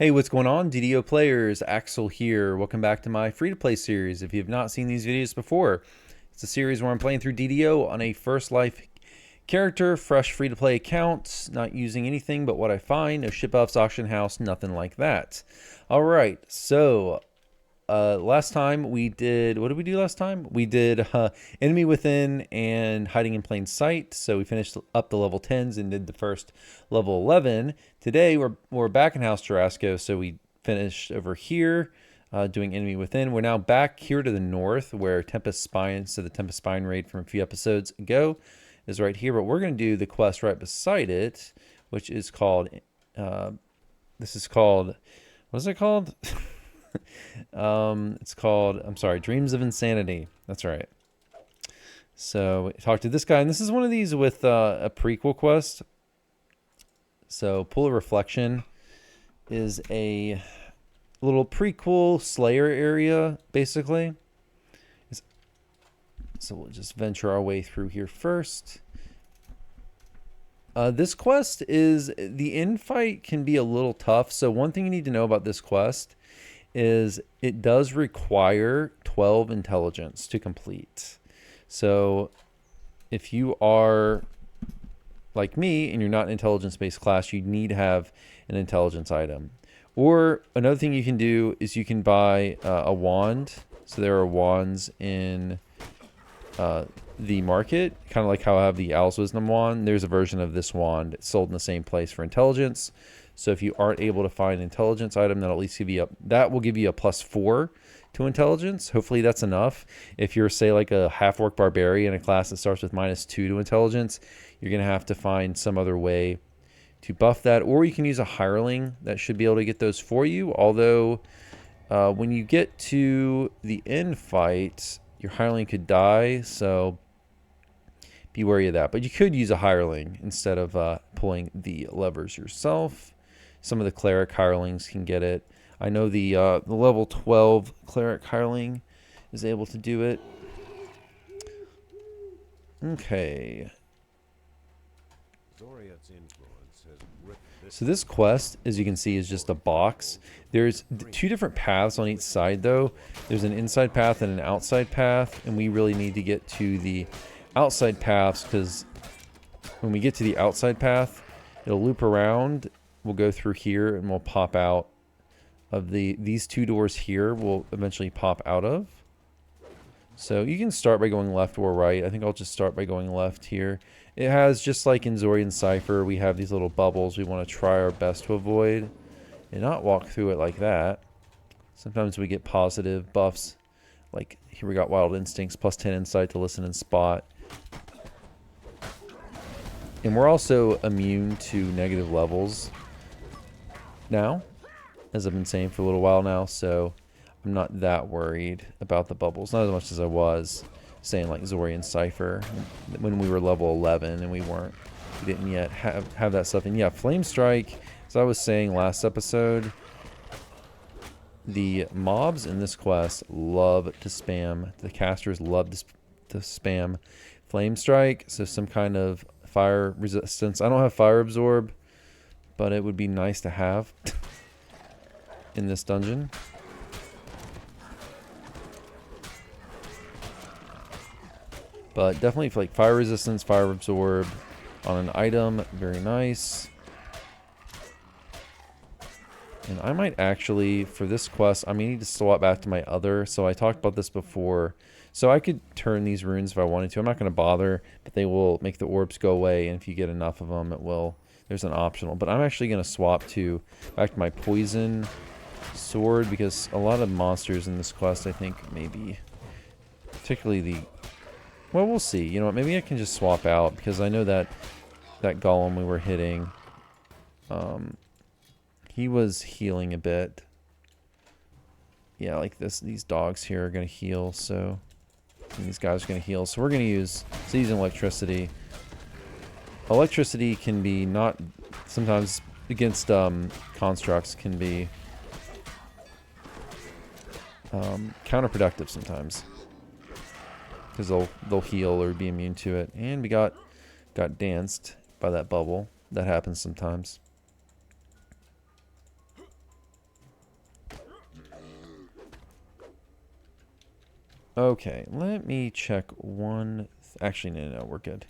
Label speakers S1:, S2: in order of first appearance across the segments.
S1: Hey, what's going on, DDO players? Axel here. Welcome back to my free-to-play series. If you have not seen these videos before, it's a series where I'm playing through DDO on a first life character, fresh free-to-play account, not using anything but what I find, no ship buffs, auction house, nothing like that. All right, so last time we did, what did we do last time? We did Enemy Within and Hiding in Plain Sight. So we finished up the level 10s and did the first level 11. Today we're back in House Tarasco, so we finished over here doing Enemy Within. We're now back here to the north where Tempest Spine, so the Tempest Spine raid from a few episodes ago is right here. But we're going to do the quest right beside it, which is called, what is it called? It's called, I'm sorry, Dreams of Insanity. That's right. So talk to this guy, and this is one of these with a prequel quest. So Pool of Reflection is a little prequel Slayer area, basically. So we'll just venture our way through here first. This quest is, the end fight can be a little tough. So one thing you need to know about this quest is it does require 12 intelligence to complete. So if you are like me and you're not an intelligence-based class, you need to have an intelligence item. Or another thing you can do is you can buy a wand. So there are wands in the market, kind of like how I have the Owl's Wisdom wand. There's a version of this wand sold in the same place for intelligence. So if you aren't able to find an intelligence item, that'll at least give you that will give you a +4 to intelligence. Hopefully that's enough. If you're, say, like a half-orc barbarian, a class that starts with -2 to intelligence, you're going to have to find some other way to buff that. Or you can use a hireling that should be able to get those for you. Although when you get to the end fight, your hireling could die, so be wary of that. But you could use a hireling instead of pulling the levers yourself. Some of the cleric hirelings can get it. I know the level 12 cleric hireling is able to do it. Okay. So this quest, as you can see, is just a box. There's two different paths on each side, though. There's an inside path and an outside path, and we really need to get to the outside paths, because when we get to the outside path, it'll loop around. We'll go through here and we'll pop out of these two doors here. We'll eventually pop out of. So you can start by going left or right. I think I'll just start by going left here. It has, just like in Zorian Cypher, we have these little bubbles we want to try our best to avoid and not walk through it like that. Sometimes we get positive buffs. Like here we got Wild Instincts, +10 insight to listen and spot. And we're also immune to negative levels now, as I've been saying for a little while now, so I'm not that worried about the bubbles. Not as much as I was saying like Zorian Cypher when we were level 11 and we didn't yet have that stuff. And yeah, Flame Strike, as I was saying last episode, the mobs in this quest love to spam. The casters love to spam Flame Strike, so some kind of fire resistance. I don't have Fire Absorb, but it would be nice to have in this dungeon. But definitely like fire resistance, fire absorb on an item, very nice. And I might actually, for this quest, I may need to swap back to my other. So I talked about this before. So I could turn these runes if I wanted to. I'm not going to bother, but they will make the orbs go away. And if you get enough of them, it will. There's an optional. But I'm actually going to swap back to my poison sword, because a lot of monsters in this quest, I think, maybe, particularly well, we'll see. You know what? Maybe I can just swap out, because I know that golem we were hitting, he was healing a bit. Yeah, like these dogs here are going to heal, so... And these guys are going to heal. So we're going to use... So using electricity. Electricity can be not... Sometimes against constructs can be counterproductive sometimes, because they'll heal or be immune to it. And we got danced by that bubble. That happens sometimes. Okay, let me check one. Actually, no, we're good.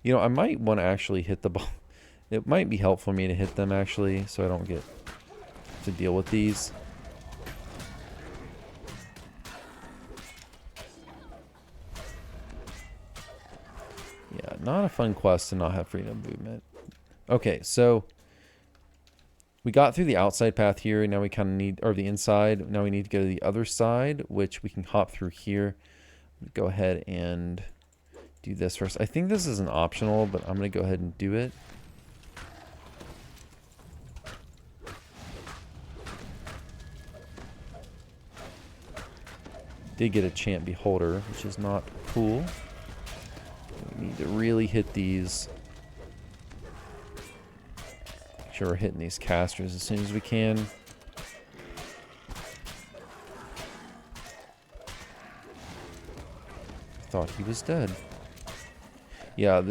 S1: You know, I might want to actually hit the ball. It might be helpful for me to hit them, actually, so I don't get to deal with these. Yeah, not a fun quest to not have freedom of movement. Okay, so we got through the outside path here. Now we kind of need, or the inside. Now we need to go to the other side, which we can hop through here. Go ahead and do this first. I think this is an optional, but I'm going to go ahead and do it. Did get a Champ Beholder, which is not cool. We need to really hit these. Make sure we're hitting these casters as soon as we can. Thought he was dead. Yeah,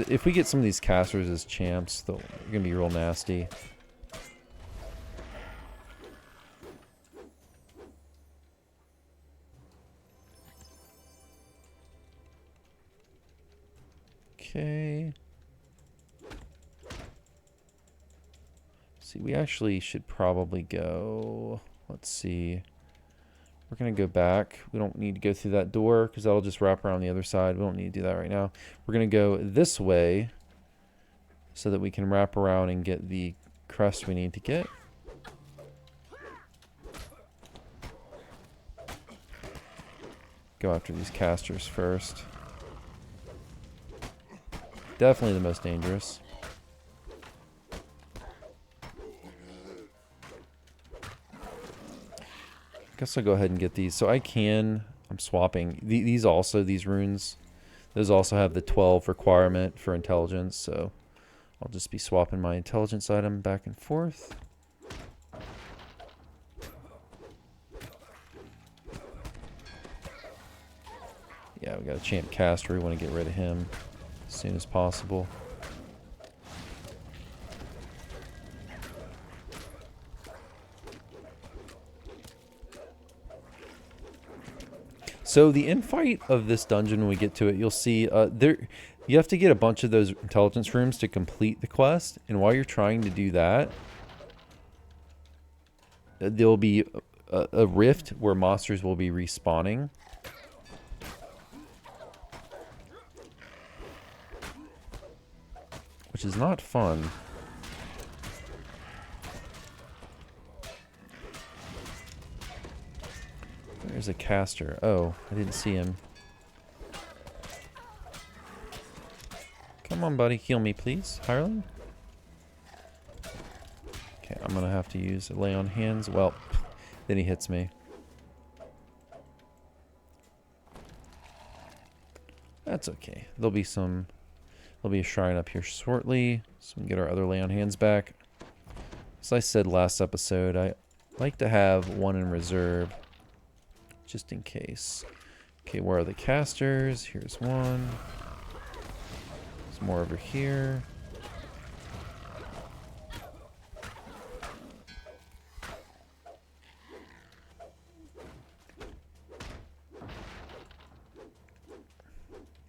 S1: if we get some of these casters as champs, they're going to be real nasty. Okay. See, we actually should probably go. Let's see. We're going to go back. We don't need to go through that door because that'll just wrap around the other side. We don't need to do that right now. We're going to go this way so that we can wrap around and get the crest we need to get. Go after these casters first. Definitely the most dangerous. Guess I'll go ahead and get these. So I'm swapping. These runes, those also have the 12 requirement for intelligence. So I'll just be swapping my intelligence item back and forth. Yeah, we got a champ caster. We want to get rid of him as soon as possible. So the infight of this dungeon, when we get to it, you'll see you have to get a bunch of those intelligence rooms to complete the quest. And while you're trying to do that, there'll be a rift where monsters will be respawning. Which is not fun. There's a caster. Oh, I didn't see him. Come on, buddy. Heal me, please. Hireling? Okay, I'm going to have to use a lay on hands. Well, then he hits me. That's okay. There'll be a shrine up here shortly, so we can get our other lay on hands back. As I said last episode, I like to have one in reserve, just in case. Okay, where are the casters? Here's one. There's more over here.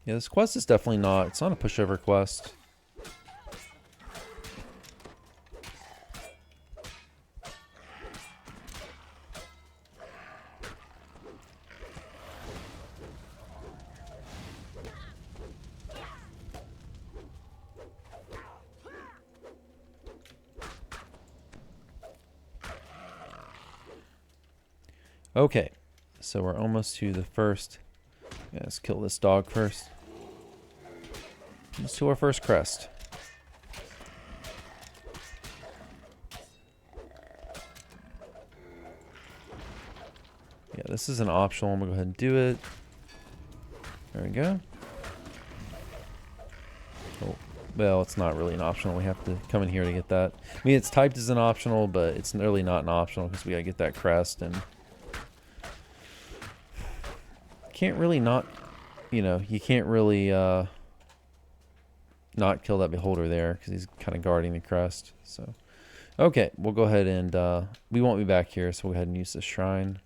S1: Yeah, this quest is definitely not, it's not a pushover quest. Okay, so we're almost to the first. Yeah, let's kill this dog first. Let's do our first crest. Yeah, this is an optional. I'm gonna go ahead and do it. There we go. Oh, well, it's not really an optional. We have to come in here to get that. I mean, it's typed as an optional, but it's really not an optional because we gotta get that crest, and can't really not, you can't really not kill that beholder there because he's kind of guarding the crest. So Okay, we'll go ahead and we won't be back here, so we'll go ahead and use the shrine.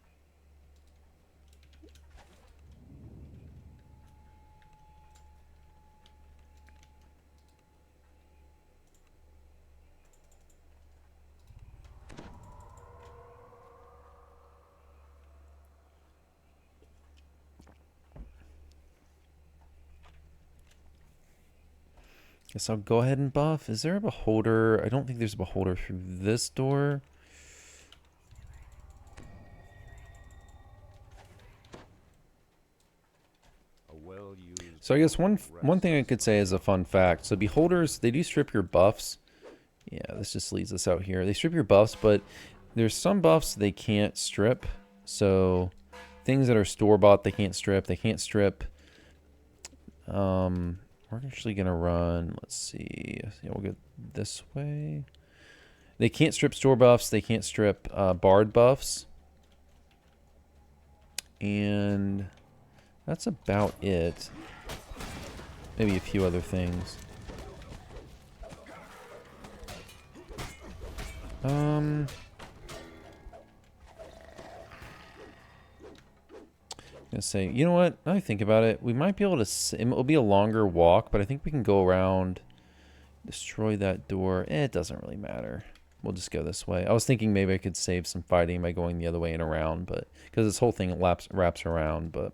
S1: Guess I'll go ahead and buff. Is there a beholder? I don't think there's a beholder through this door. So I guess one thing I could say as a fun fact. So beholders, they do strip your buffs. Yeah, this just leads us out here. They strip your buffs, but there's some buffs they can't strip. So things that are store-bought, they can't strip. They can't strip. We're actually gonna run. Let's see. Yeah, we'll go this way. They can't strip store buffs. They can't strip bard buffs. And that's about it. Maybe a few other things. I'm gonna say, you know what? Now I think about it, we might be able to. It'll be a longer walk, but I think we can go around, destroy that door. It doesn't really matter. We'll just go this way. I was thinking maybe I could save some fighting by going the other way and around, but because this whole thing wraps around, but.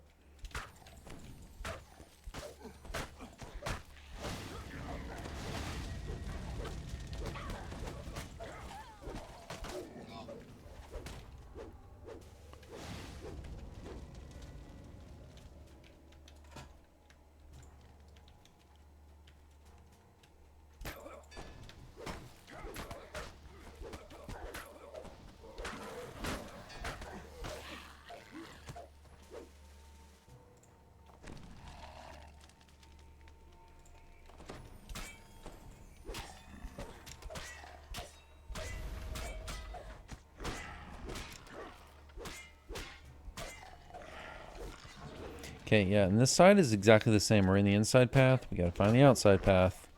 S1: Okay, yeah, and this side is exactly the same. We're in the inside path. We gotta find the outside path.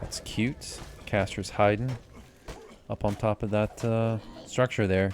S1: That's cute. Caster's hiding up on top of that structure there.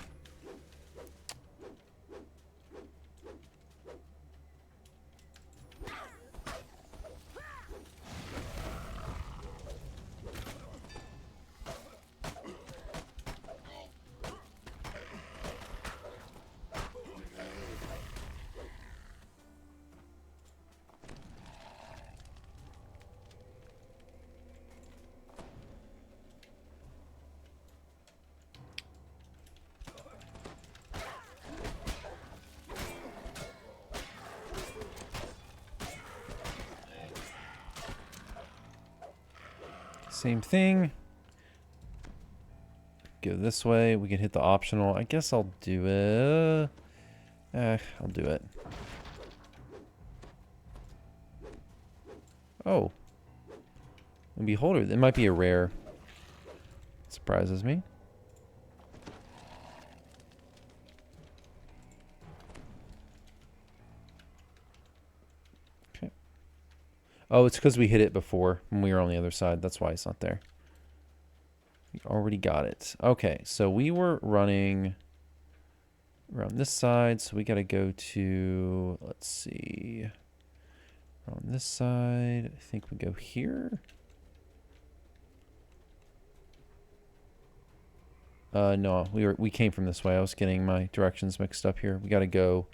S1: Same thing. Go this way. We can hit the optional. I guess I'll do it. I'll do it. Oh. And beholder. It might be a rare. Surprises me. Okay. Oh, it's because we hit it before when we were on the other side. That's why it's not there. We already got it. Okay, so we were running around this side, so we got to go to, let's see, on this side. I think we go here. No, we came from this way. I was getting my directions mixed up here. We got to go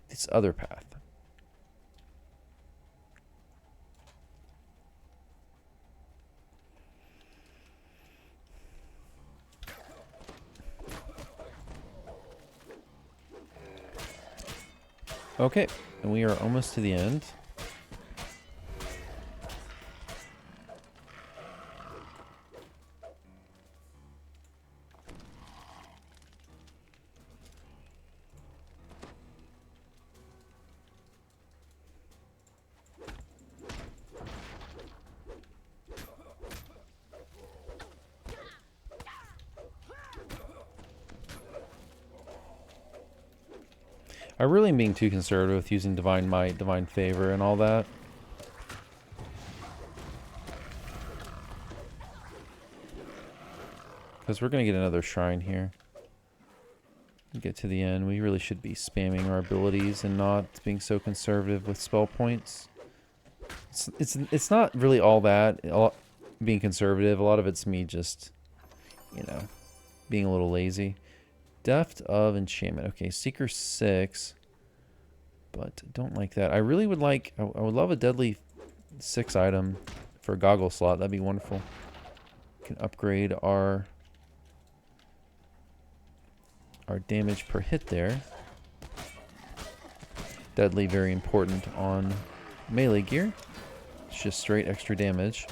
S1: this other path. Okay, and we are almost to the end. I really am being too conservative with using Divine Might, Divine Favor, and all that. Because we're going to get another shrine here. Get to the end. We really should be spamming our abilities and not being so conservative with spell points. It's not really all that, being conservative. A lot of it's me just, you know, being a little lazy. Deft of Enchantment. Okay, Seeker 6. But don't like that. I really would like... I would love a Deadly 6 item for a goggle slot. That'd be wonderful. We can upgrade our damage per hit there. Deadly, very important on melee gear. It's just straight extra damage.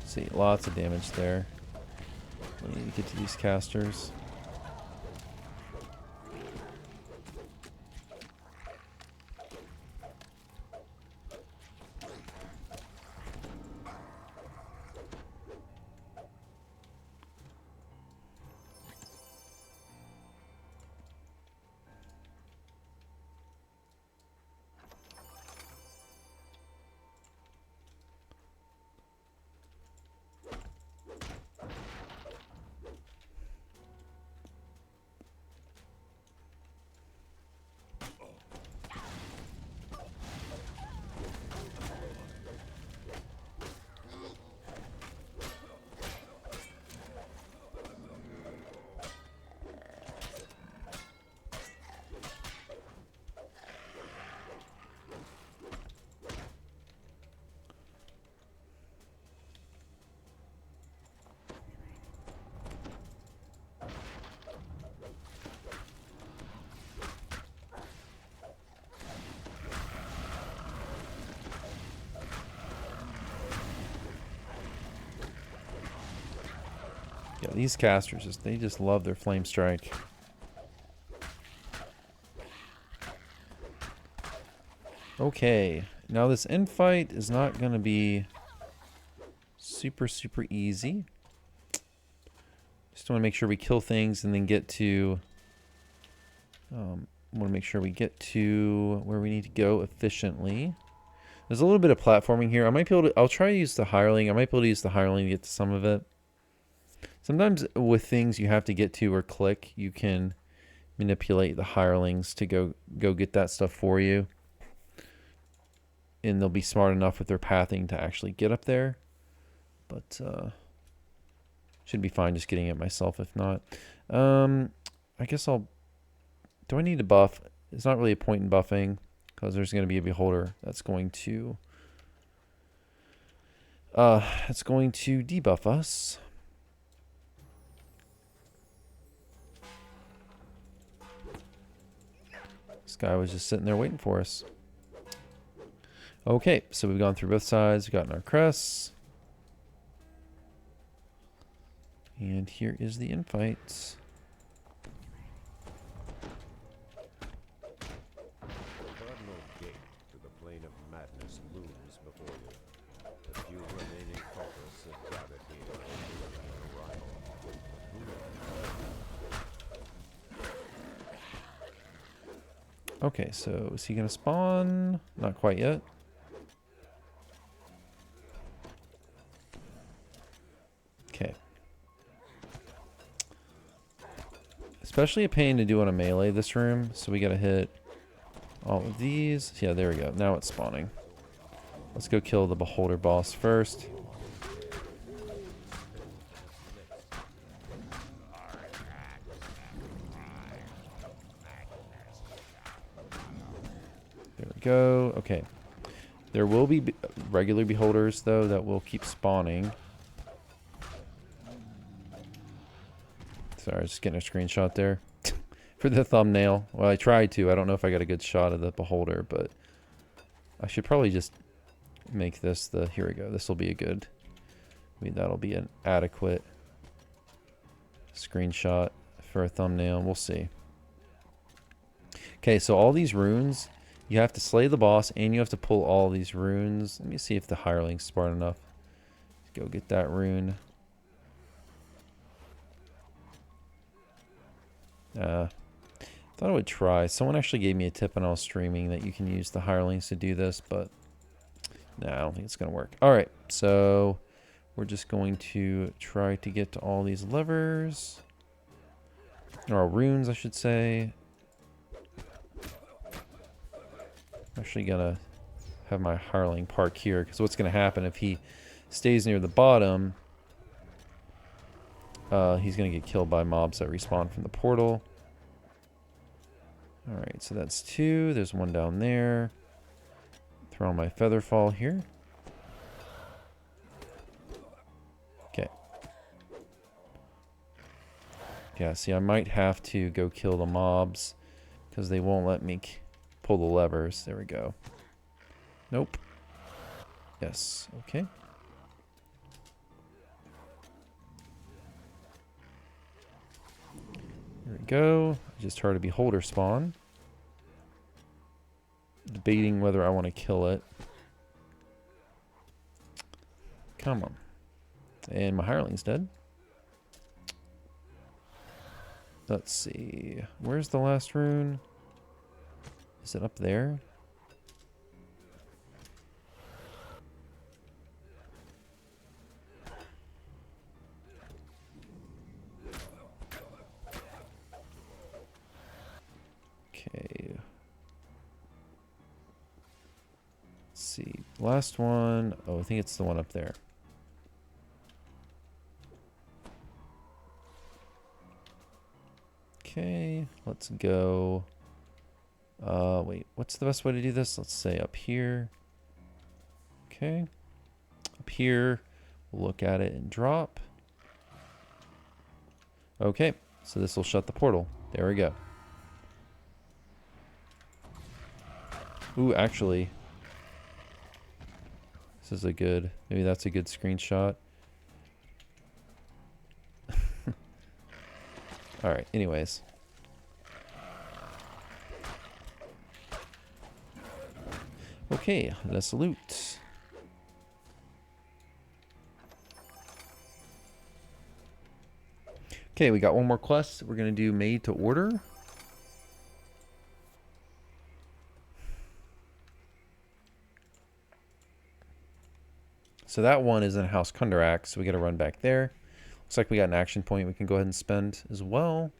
S1: See, lots of damage there. We need to get to these casters. Yeah, these casters, they just love their Flame Strike. Okay, now this end fight is not going to be super easy. Just want to make sure we kill things and then get to... want to make sure we get to where we need to go efficiently. There's a little bit of platforming here. I might be able to... I'll try to use the hireling. I might be able to use the hireling to get to some of it. Sometimes with things you have to get to or click, you can manipulate the hirelings to go get that stuff for you. And they'll be smart enough with their pathing to actually get up there. But should be fine just getting it myself if not. I guess I'll... Do I need to buff? It's not really a point in buffing because there's going to be a beholder that's going to... it's going to debuff us. This guy was just sitting there waiting for us. Okay, so we've gone through both sides. We've gotten our crests. And here is the infight. Okay, so is he going to spawn? Not quite yet. Okay. Especially a pain to do on a melee this room, so we got to hit all of these. Yeah, there we go. Now it's spawning. Let's go kill the beholder boss first. Go. Okay. There will be regular beholders, though, that will keep spawning. Sorry, I was just getting a screenshot there for the thumbnail. Well, I tried to. I don't know if I got a good shot of the beholder, but I should probably just make this the, here we go. This will be a good, I mean, that'll be an adequate screenshot for a thumbnail. We'll see. Okay, so all these runes, you have to slay the boss and you have to pull all these runes. Let me see if the hireling's smart enough. Let's go get that rune. Thought I would try. Someone actually gave me a tip when I was streaming that you can use the hirelings to do this, but no, I don't think it's going to work. All right, so we're just going to try to get to all these levers. Or runes, I should say. I'm actually going to have my hireling park here, because what's going to happen if he stays near the bottom, he's going to get killed by mobs that respawn from the portal. Alright, so that's 2. There's 1 down there. Throw on my feather fall here. Okay. Yeah, see, I might have to go kill the mobs because they won't let me pull the levers. There we go. Nope. Yes, okay. There we go. I just heard a beholder spawn. Debating whether I want to kill it. Come on. And my hireling's dead. Let's see. Where's the last rune? Is it up there? Okay. Let's see. Last one. Oh, I think it's the one up there. Okay, let's go. Wait, what's the best way to do this? Let's say up here. Okay. Up here, we'll look at it and drop. Okay, so this will shut the portal. There we go. Ooh, actually, this is a good, maybe that's a good screenshot. All right, anyways. Okay, let's loot. Okay, we got one more quest. We're going to do Made to Order. So that one is in House Kundarak, so we got to run back there. Looks like we got an action point we can go ahead and spend as well.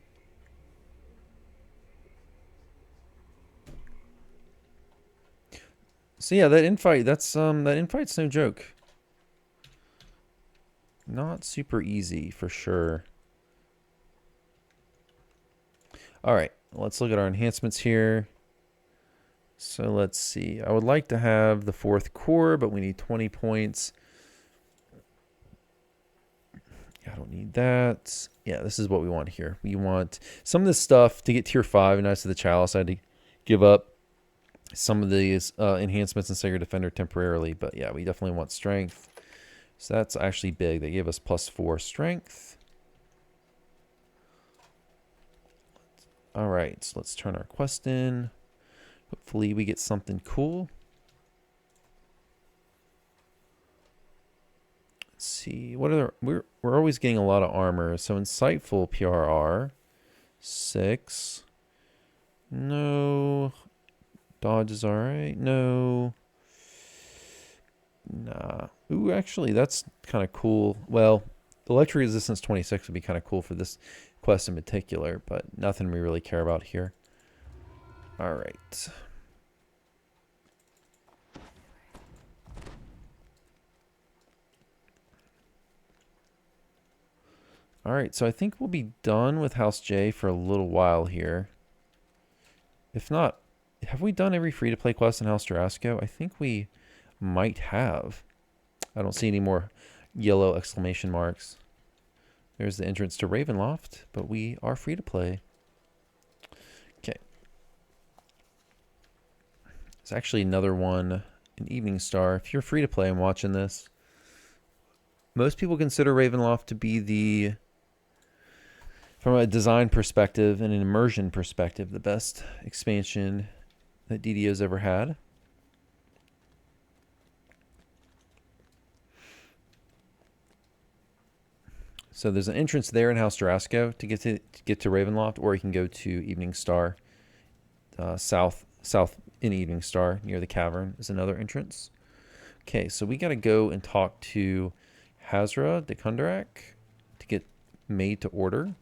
S1: So yeah, that infight, that infight's no joke. Not super easy for sure. All right, let's look at our enhancements here. So let's see. I would like to have the 4th core, but we need 20 points. I don't need that. Yeah, this is what we want here. We want some of this stuff to get tier 5 and Knights of the Chalice. I had to give up some of these enhancements in Sacred Defender temporarily, but yeah, we definitely want strength. So that's actually big. They gave us +4 strength. All right, so let's turn our quest in. Hopefully we get something cool. Let's see. What are we're always getting a lot of armor. So insightful PRR 6. No. Dodge is all right. No. Nah. Ooh, actually, that's kind of cool. Well, electric resistance 26 would be kind of cool for this quest in particular, but nothing we really care about here. All right. All right, so I think we'll be done with House J for a little while here. If not, have we done every free-to-play quest in House Jurassico? I think we might have. I don't see any more yellow exclamation marks. There's the entrance to Ravenloft, but we are free-to-play. Okay. There's actually another one in Evening Star, if you're free to play and watching this, most people consider Ravenloft to be the, from a design perspective and an immersion perspective, the best expansion that DDO's ever had. So there's an entrance there in House Jurassico to get to Ravenloft, or you can go to Evening Star, south in Evening Star near the cavern is another entrance. Okay, so we got to go and talk to Hazra de Kundarak to get made to order.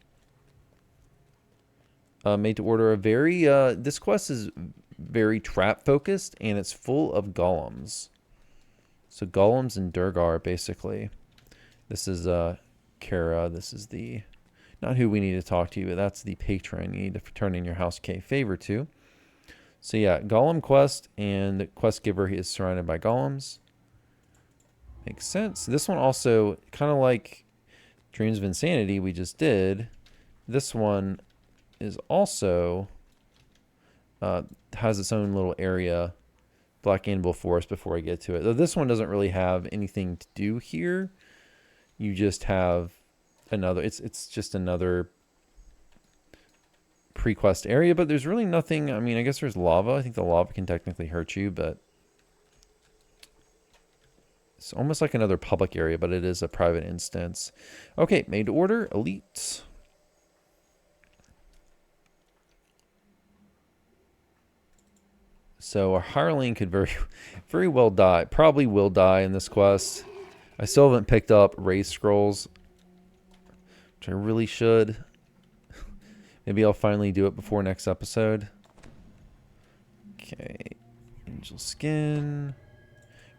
S1: Made to order a very this quest is very trap focused, and it's full of golems. So golems and Durgar basically. This is Kara. This is the, not who we need to talk to, but that's the patron you need to turn in your House K favor to. So yeah, golem quest, and the quest giver is surrounded by golems. Makes sense. This one also, kind of like Dreams of Insanity we just did, this one is also has its own little area, Black Anvil Forest, before I get to it. Though this one doesn't really have anything to do here. You just have another, it's just another pre-quest area, but there's really nothing. I mean, I guess there's lava. I think the lava can technically hurt you, but it's almost like another public area, but it is a private instance. Okay, made to order, elite. So a hireling could very well die. Probably will die in this quest. I still haven't picked up race scrolls, which I really should. Maybe I'll finally do it before next episode. Okay, angel skin,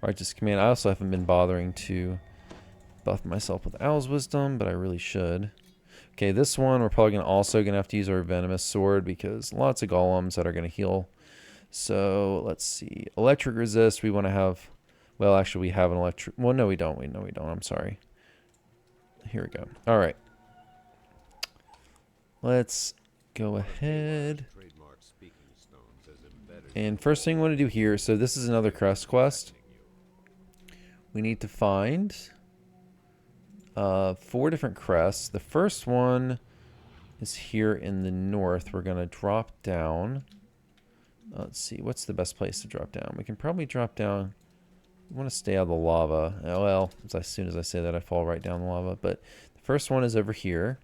S1: righteous command. I also haven't been bothering to buff myself with Owl's wisdom, but I really should. Okay, this one we're probably also gonna have to use our venomous sword because lots of golems that are gonna heal. So let's see, electric resist. We want to have. Well, actually, we have an electric... Well, no, we don't. No, we don't. I'm sorry. Here we go. All right. Let's go ahead. And first thing I want to do here, so this is another crest quest. We need to find 4 different crests. The first one is here in the north. We're going to drop down. Let's see. What's the best place to drop down? We can probably drop down... I want to stay out of the lava. Oh, well, as soon as I say that, I fall right down the lava. But the first one is over here.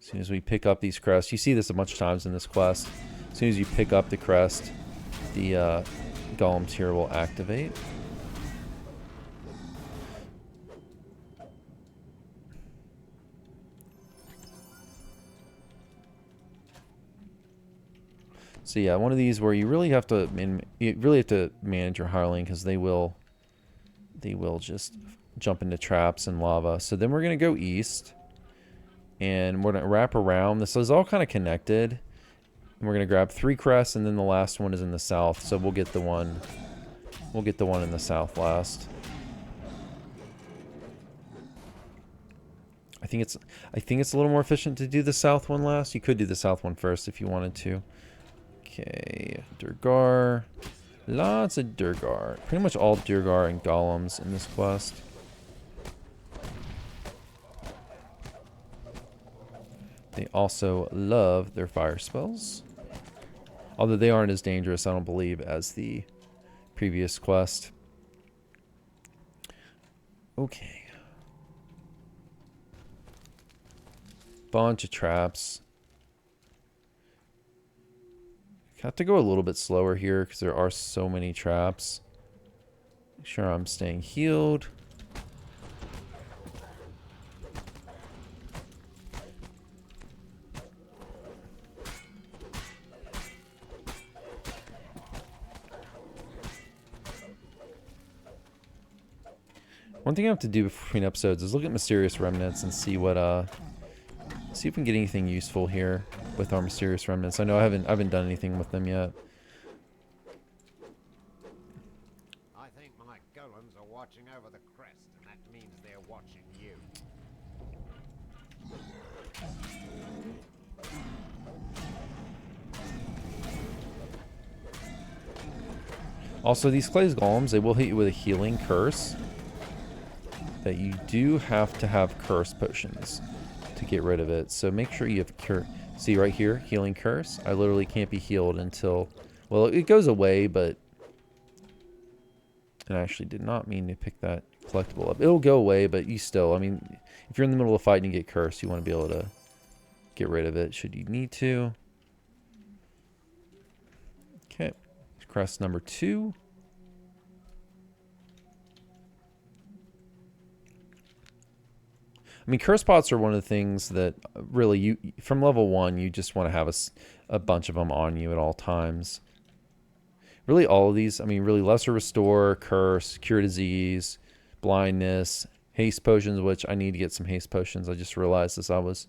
S1: As soon as we pick up these crests, you see this a bunch of times in this quest. As soon as you pick up the crest, the golems here will activate. So yeah, one of these where you really have to manage your hireling because they will just jump into traps and lava. So then we're gonna go east, and we're gonna wrap around. This is all kind of connected. And we're gonna grab 3 crests, and then the last one is in the south. So we'll get the one in the south last. I think it's a little more efficient to do the south one last. You could do the south one first if you wanted to. Okay, Durgar. Lots of Durgar. Pretty much all Durgar and golems in this quest. They also love their fire spells. Although they aren't as dangerous, I don't believe, as the previous quest. Okay. Bunch of traps. Have to go a little bit slower here because there are so many traps. Make sure I'm staying healed. One thing I have to do between episodes is look at Mysterious Remnants and see what see if we can get anything useful here with our Mysterious Remnants. I know I haven't done anything with them yet.
S2: I think my golems are watching over the crest, and that means they're watching you.
S1: Also, these clay golems, they will hit you with a healing curse. That you do have to have curse potions to get rid of it. So make sure you have cure. See right here, healing curse. I literally can't be healed until, well, it goes away, but and I actually did not mean to pick that collectible up. It'll go away, but you still, I mean, if you're in the middle of a fight and you get cursed, you want to be able to get rid of it should you need to. Okay, crest number 2. I mean, curse pots are one of the things that really you, from level 1, you just want to have a bunch of them on you at all times. Really, all of these, I mean, really lesser restore, curse, cure disease, blindness, haste potions, which I need to get some haste potions. I just realized as I was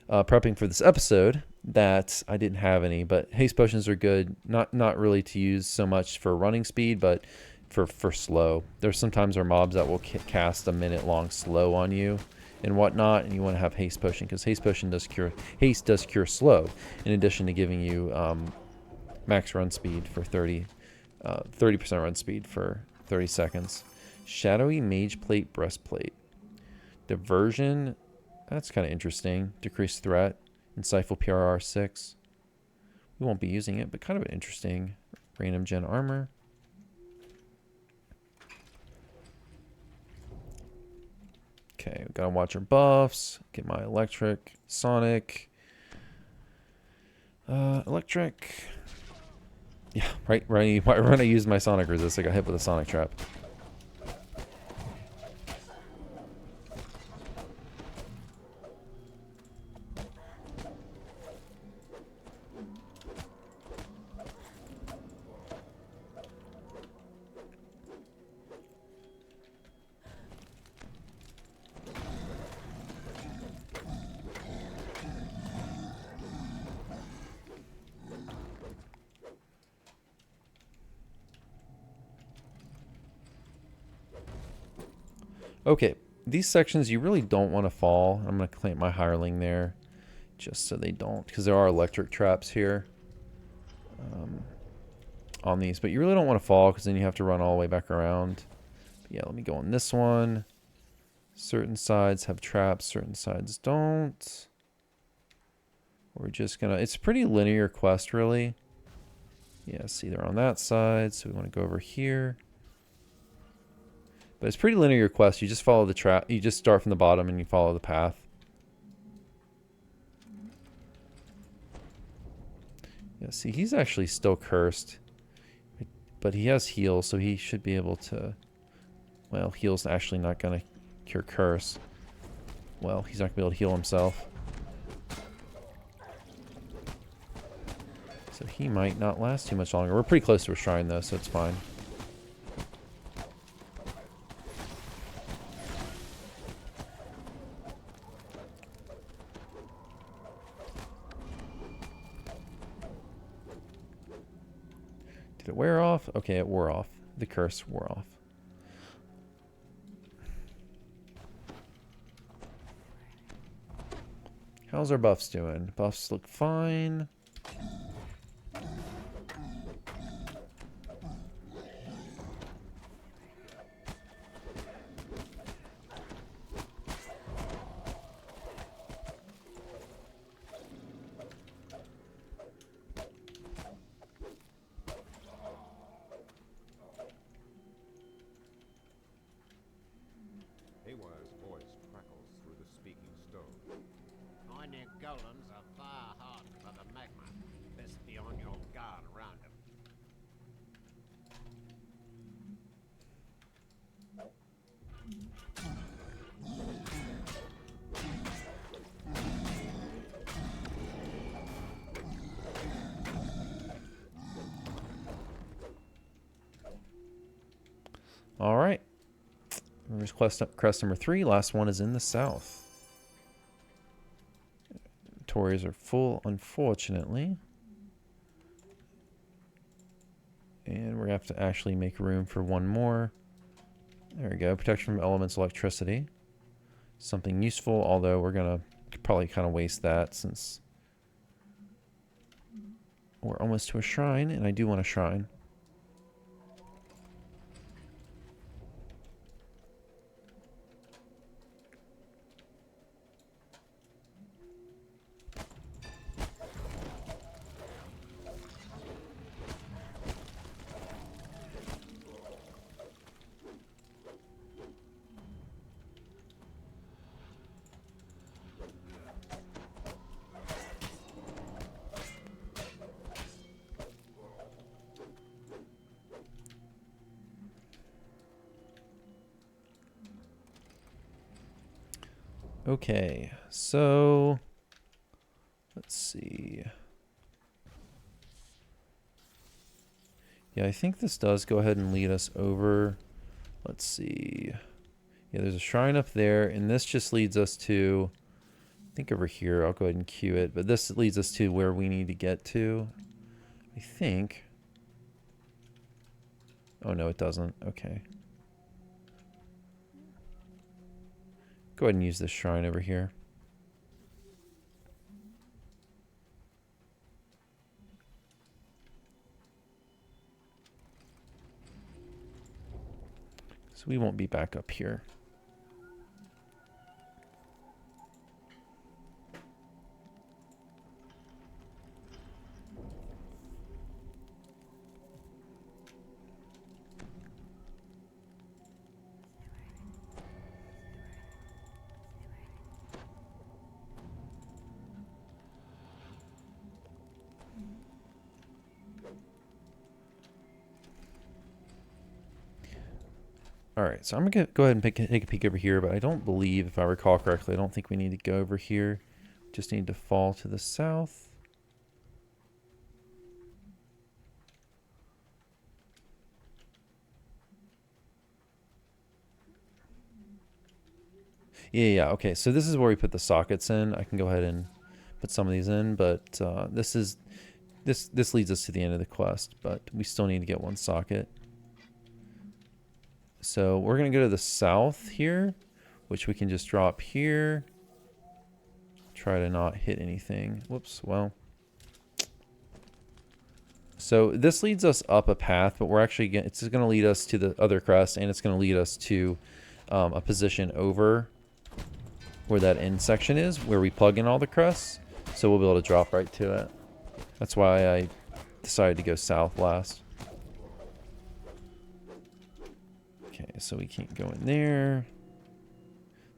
S1: prepping for this episode that I didn't have any, but haste potions are good. Not really to use so much for running speed, but for slow. There's sometimes are mobs that will cast a minute-long slow on you and whatnot, and you want to have haste potion because haste does cure slow, in addition to giving you max run speed for 30% run speed for 30 seconds. Shadowy Mage Plate Breastplate. Diversion, that's kind of interesting. Decreased threat. Insightful PRR 6. We won't be using it, but kind of interesting. Random gen armor. Okay, we gotta watch our buffs. Get my electric, sonic, electric. Yeah, right when I used my sonic resist, I got hit with a sonic trap. Okay, these sections you really don't want to fall. I'm going to clamp my hireling there just so they don't, because there are electric traps here on these, but you really don't want to fall because then you have to run all the way back around. But yeah, let me go on this one. Certain sides have traps, certain sides don't. We're just going to, it's a pretty linear quest really. Yeah, see they're on that side, so we want to go over here. But it's pretty linear quest. You just follow the trap. You just start from the bottom and you follow the path. Yeah, see, he's actually still cursed. But he has heal, so he should be able to... Well, heal's actually not going to cure curse. Well, he's not going to be able to heal himself. So he might not last too much longer. We're pretty close to a shrine, though, so it's fine. Did it wear off? Okay, it wore off. The curse wore off. How's our buffs doing? Buffs look fine.
S2: Haywire's voice crackles through the speaking stone. My new golems are far hardened by the magma. Best be on your guard around them.
S1: All right. There's crest number 3. Last one is in the south. Inventories are full, unfortunately. And we're going to have to actually make room for one more. There we go. Protection from elements, electricity. Something useful, although we're going to probably kind of waste that since we're almost to a shrine, and I do want a shrine. Okay, so let's see. Yeah, I think this does go ahead and lead us over. Let's see. Yeah, there's a shrine up there, and this just leads us to, I think over here, I'll go ahead and queue it, but this leads us to where we need to get to, I think. Oh, no, it doesn't. Okay. Go ahead and use this shrine over here. So we won't be back up here. All right, so I'm going to go ahead and take a peek over here, but I don't believe, if I recall correctly, I don't think we need to go over here. Just need to fall to the south. Yeah, okay, so this is where we put the sockets in. I can go ahead and put some of these in, but this leads us to the end of the quest, but we still need to get one socket. So we're going to go to the south here, which we can just drop here. Try to not hit anything. Whoops, well. So this leads us up a path, but we're actually it's going to lead us to the other crest, and it's going to lead us to a position over where that end section is, where we plug in all the crests. So we'll be able to drop right to it. That's why I decided to go south last. Okay, so we can't go in there.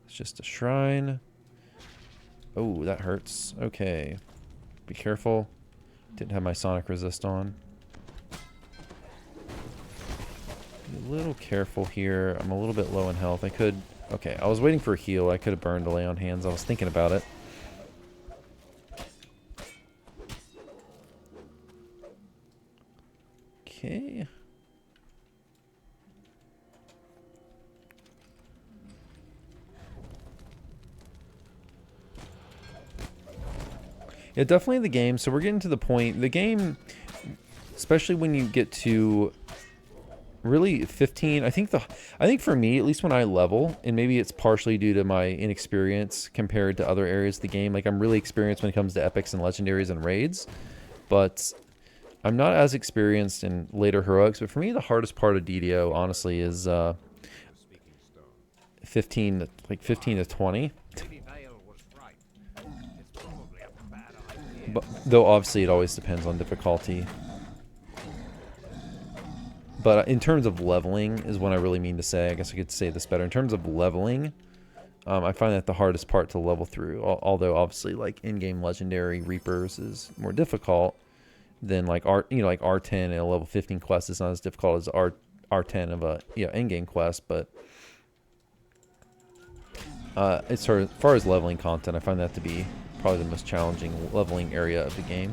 S1: It's just a shrine. Oh, that hurts. Okay. Be careful. Didn't have my sonic resist on. Be a little careful here. I'm a little bit low in health. I could... Okay, I was waiting for a heal. I could have burned a lay on hands. I was thinking about it. Okay. Yeah, definitely the game. So we're getting to the point. The game, especially when you get to really 15, I think for me, at least when I level, and maybe it's partially due to my inexperience compared to other areas of the game. Like, I'm really experienced when it comes to epics and legendaries and raids, but I'm not as experienced in later heroics. But for me, the hardest part of DDO, honestly, is 15 to 20. But though obviously it always depends on difficulty. But in terms of leveling is what I really mean to say. I guess I could say this better. In terms of leveling, I find that the hardest part to level through. Although obviously, like in-game legendary Reapers is more difficult than like like R10 and a level 15 quest is not as difficult as R10 of a in-game quest. But as far as leveling content, I find that to be probably the most challenging leveling area of the game.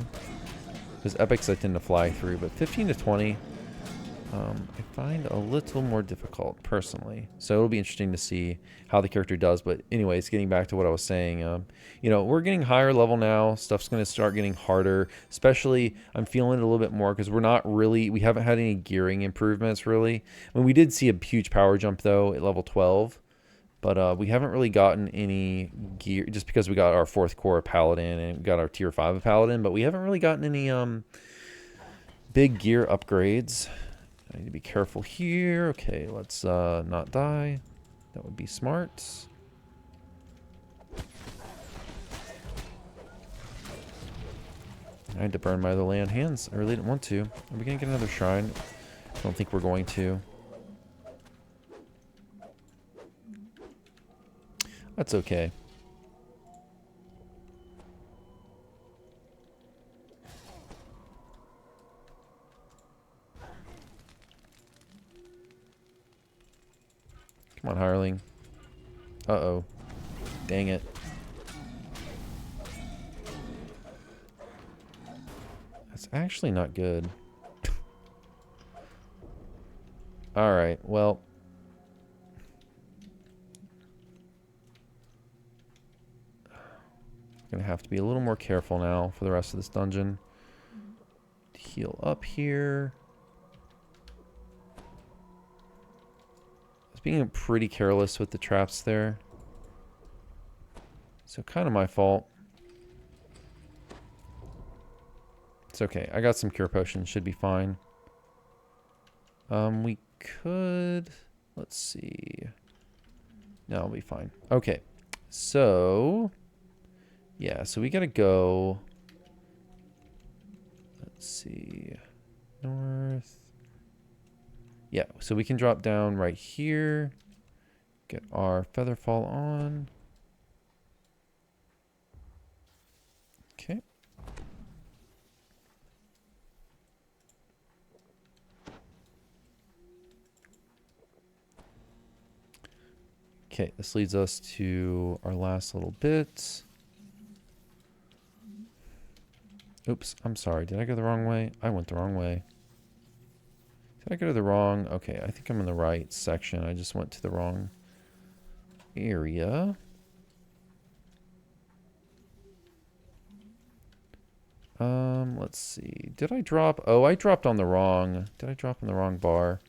S1: Because epics I tend to fly through, but 15 to 20. I find a little more difficult personally, so it'll be interesting to see how the character does. But anyways, getting back to what I was saying, we're getting higher level now. Stuff's going to start getting harder, especially I'm feeling it a little bit more because we haven't had any gearing improvements really. I mean, we did see a huge power jump though at level 12, but we haven't really gotten any gear just because we got our 4th core Paladin and got our tier 5 of Paladin, but we haven't really gotten any big gear upgrades. I need to be careful here. Okay, let's not die. That would be smart. I had to burn my other lay on hands. I really didn't want to. Are we going to get another shrine? I don't think we're going to. That's okay. Come on, hireling. Uh-oh. dang it. That's actually not good. Alright, well. Gonna have to be a little more careful now for the rest of this dungeon. Heal up here. I was being pretty careless with the traps there. So kind of my fault. It's okay. I got some cure potions. Should be fine. We could... Let's see. No, I'll be fine. Okay. So... Yeah, so we gotta go... Let's see... North... Yeah, so we can drop down right here. Get our Featherfall on. Okay. Okay, this leads us to our last little bit. Oops, I'm sorry. Did I go the wrong way? I went the wrong way. Did I go to the wrong? Okay, I think I'm in the right section. I just went to the wrong area. Let's see. Did I drop? Oh, I dropped on the wrong. Did I drop on the wrong bar?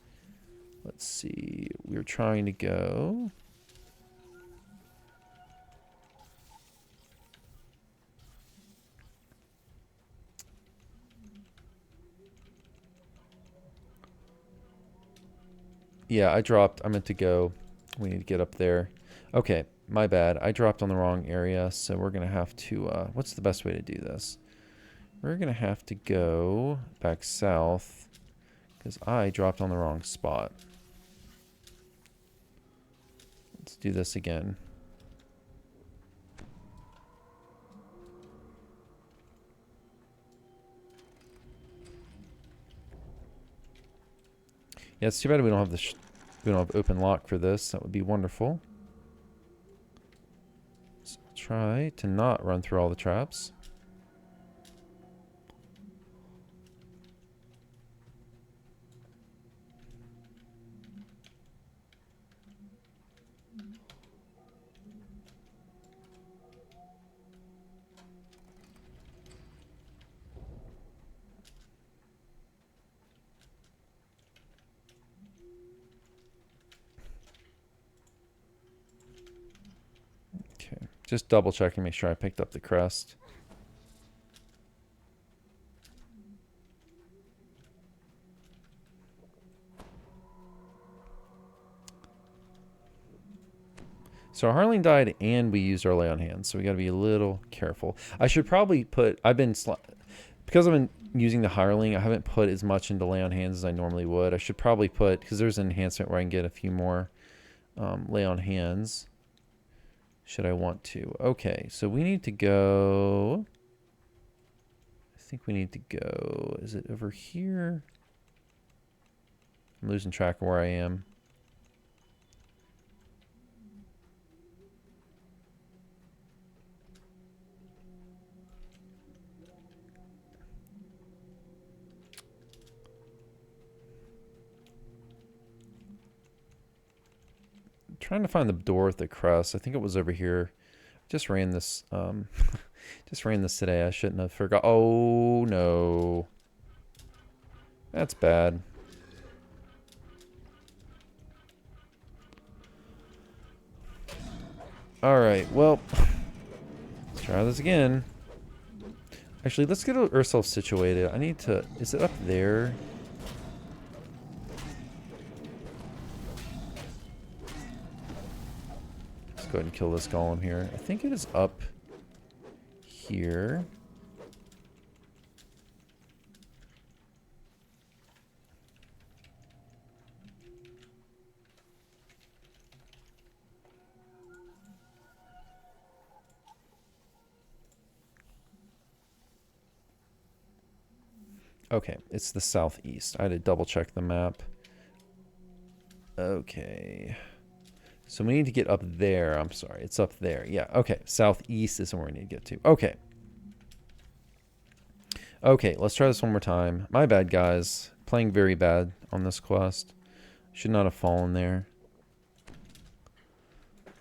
S1: Let's see. We were trying to go... Yeah, I dropped. I meant to go. We need to get up there. Okay, my bad. I dropped on the wrong area, so we're going to have to... what's the best way to do this? We're going to have to go back south because I dropped on the wrong spot. Let's do this again. Yeah, it's too bad we don't have we don't have open lock for this. That would be wonderful. So I'll try to not run through all the traps. Okay, just double checking, make sure I picked up the crest. So our Harling died and we used our lay on hands, so we got to be a little careful. I should probably put, because I've been using the Harling, I haven't put as much into lay on hands as I normally would. I should probably put, because there's an enhancement where I can get a few more lay on hands. Should I want to? Okay, so we need to go, I think we need to go, is it over here? I'm losing track of where I am. Trying to find the door with the crest. I think it was over here. Just ran this just ran this today. I shouldn't have forgot. Oh no. That's bad. Alright, well, let's try this again. Actually, let's get ourselves situated. I need to, is it up there? Go ahead and kill this golem here. I think it is up here. Okay, it's the southeast. I had to double check the map. Okay. So we need to get up there. I'm sorry. It's up there. Yeah. Okay. Southeast is where we need to get to. Okay. Okay. Let's try this one more time. My bad, guys. Playing very bad on this quest. Should not have fallen there.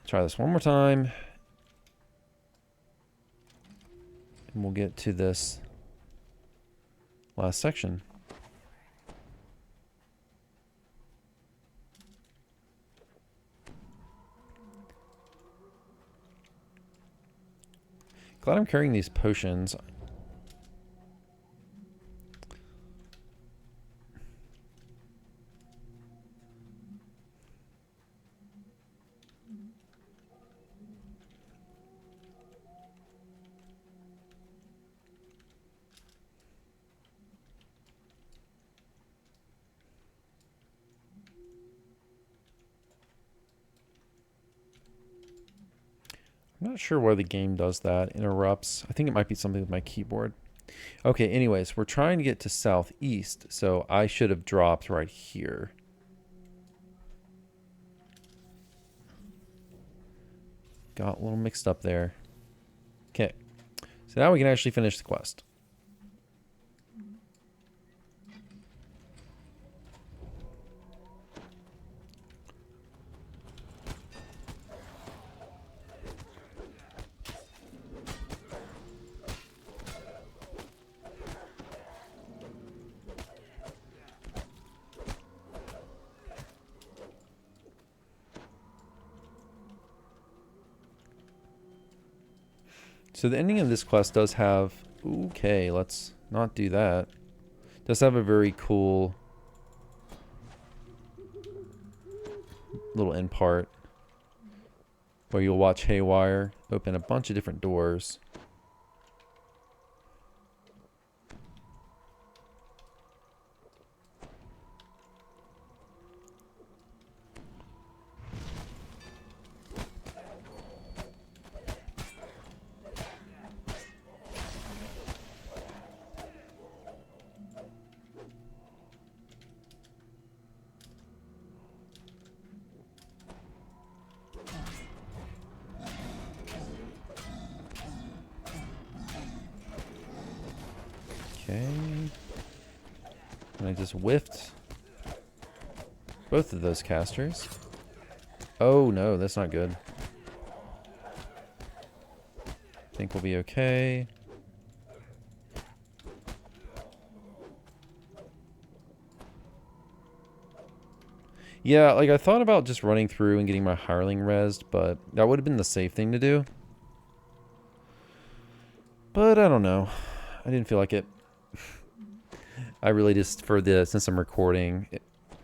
S1: Try this one more time. And we'll get to this last section. Glad I'm carrying these potions. I'm not sure why the game does that. Interrupts. I think it might be something with my keyboard. Okay, anyways, we're trying to get to southeast, so I should have dropped right here. Got a little mixed up there. Okay, so now we can actually finish the quest. So the ending of this quest does have... Okay, let's not do that. Does have a very cool little end part where you'll watch Haywire open a bunch of different doors. Okay. And I just whiffed both of those casters. Oh no, that's not good. Think we'll be okay. Yeah, like I thought about just running through and getting my hireling rezzed, but that would have been the safe thing to do. But I don't know. I didn't feel like it. I really just, since I'm recording,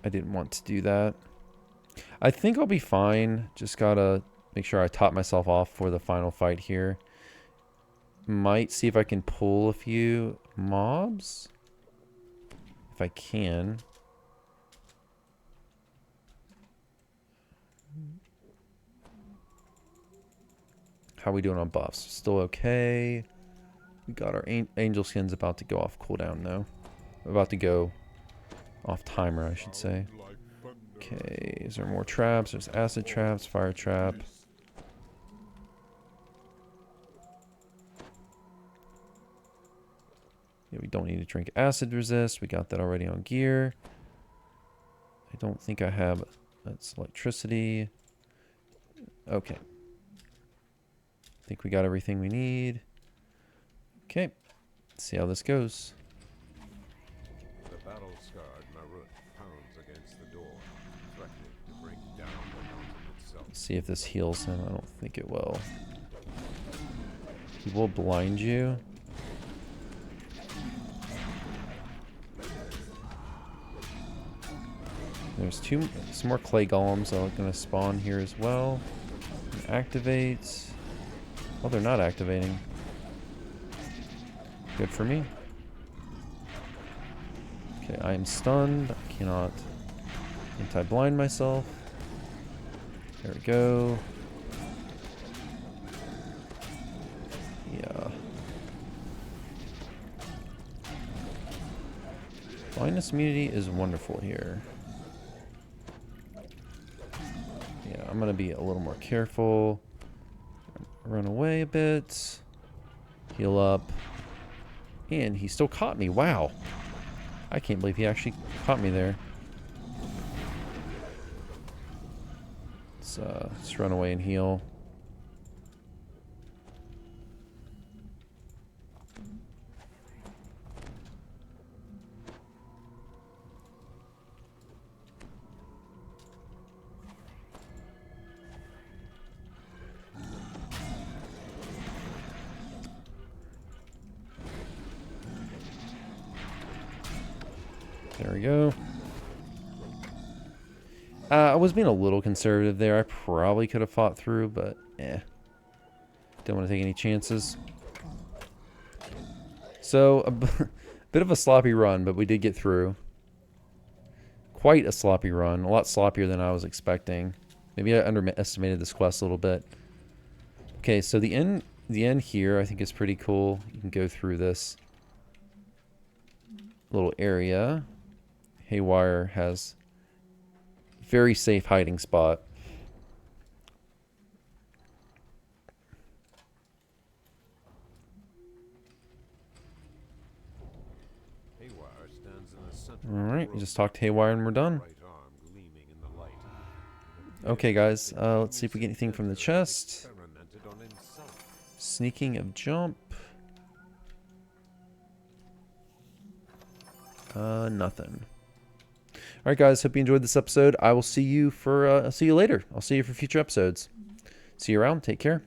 S1: I didn't want to do that. I think I'll be fine. Just gotta make sure I top myself off for the final fight here. Might see if I can pull a few mobs. If I can. How are we doing on buffs? Still okay. We got our angel skins about to go off cooldown though. About to go off timer, I should say. Okay, is there more traps? There's acid traps, fire trap. Yeah, we don't need to drink acid resist. We got that already on gear. I don't think I have... That's electricity. Okay. I think we got everything we need. Okay. Let's see how this goes.
S2: The battle-scarred Marut pounds against the door, threatening to break down the mountain itself.
S1: Let's see if this heals him. I don't think it will. He will blind you. There's some more clay golems that are going to spawn here as well. Activate. Oh, they're not activating. Good for me. Okay, I am stunned. I cannot anti-blind myself. There we go. Yeah. Blindness immunity is wonderful here. Yeah, I'm I'm going to be a little more careful. Run away a bit. Heal up. And he still caught me. Wow. I can't believe he actually caught me there. Let's run away and heal. There we go. I was being a little conservative there. I probably could have fought through, but didn't want to take any chances. So, a bit of a sloppy run, but we did get through. Quite a sloppy run. A lot sloppier than I was expecting. Maybe I underestimated this quest a little bit. Okay, so the end here I think is pretty cool. You can go through this little area. Haywire has very safe hiding spot.
S2: Haywire stands in the center.
S1: Alright, we just talked to Haywire and we're done.
S2: Right arm gleaming in the light.
S1: Okay, guys, let's see if we get anything from the chest.
S2: Experimented on himself.
S1: Sneaking of jump. Nothing. Alright, guys, hope you enjoyed this episode. I will see you for, I'll see you later. I'll see you for future episodes. See you around. Take care.